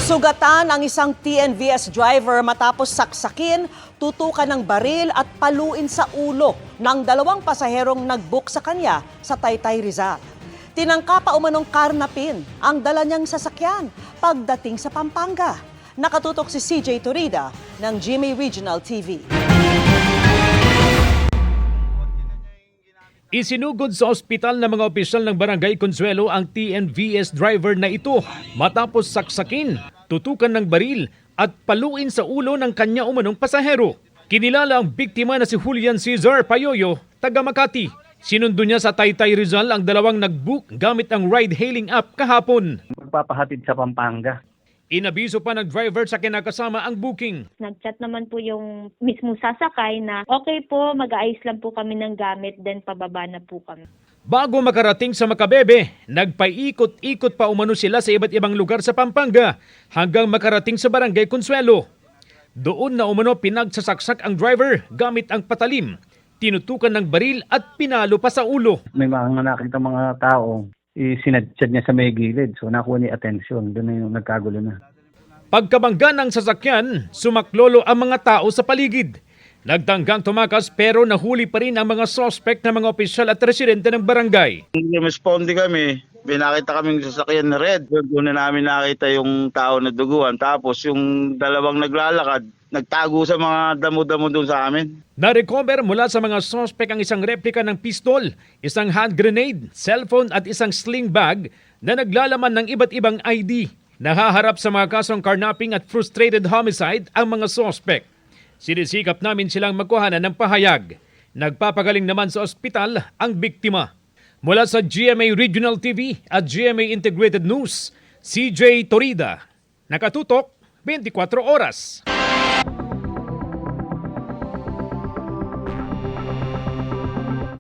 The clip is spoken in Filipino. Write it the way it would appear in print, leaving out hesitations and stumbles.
Sugatan ang isang TNVS driver matapos saksakin, tutukan ng baril at paluin sa ulo ng dalawang pasaherong nag-book sa kanya sa Taytay, Rizal. Tinangka pa umanong karnapin ang dala niyang sasakyan pagdating sa Pampanga. Nakatutok si CJ Torida ng GMA Regional TV. Isinugod sa ospital ng mga opisyal ng Barangay Consuelo ang TNVS driver na ito matapos saksakin, tutukan ng baril at paluin sa ulo ng kanya umanong pasahero. Kinilala ang biktima na si Julian Cesar Payoyo, taga Makati. Sinundo niya sa Taytay, Rizal ang dalawang nag-book gamit ang ride-hailing app kahapon. Magpapahatid sa Pampanga. Inabiso pa ng driver sa kinakasama ang booking. Nag-chat naman po yung mismo sasakay na okay po, mag-aayos lang po kami ng gamit, then pababa na po kami. Bago makarating sa Makabebe, nagpaikot-ikot pa umano sila sa iba't ibang lugar sa Pampanga hanggang makarating sa Barangay Consuelo. Doon na umano pinagsasaksak ang driver gamit ang patalim, tinutukan ng baril at pinalo pa sa ulo. May mga nakita mga tao, sinadjad niya sa may gilid. So nakuha niya atensyon. Doon na yung nagkagulo na. Pagkabangga ng sasakyan, sumaklolo ang mga tao sa paligid. Nagtanggang tumakas pero nahuli pa rin ang mga suspect na mga opisyal at residente ng barangay. Responde kami, pinakita kaming sasakyan na red. Doon na namin nakita yung tao na duguan. Tapos yung dalawang naglalakad, nagtago sa mga damo-damo doon sa amin. Na-recover mula sa mga suspect ang isang replika ng pistol, isang hand grenade, cellphone at isang sling bag na naglalaman ng iba't ibang ID. Nahaharap sa mga kasong carnapping at frustrated homicide ang mga suspect. Sinisikap namin silang magkuhanan ng pahayag. Nagpapagaling naman sa ospital ang biktima. Mula sa GMA Regional TV at GMA Integrated News, CJ Torida. Nakatutok, 24 oras.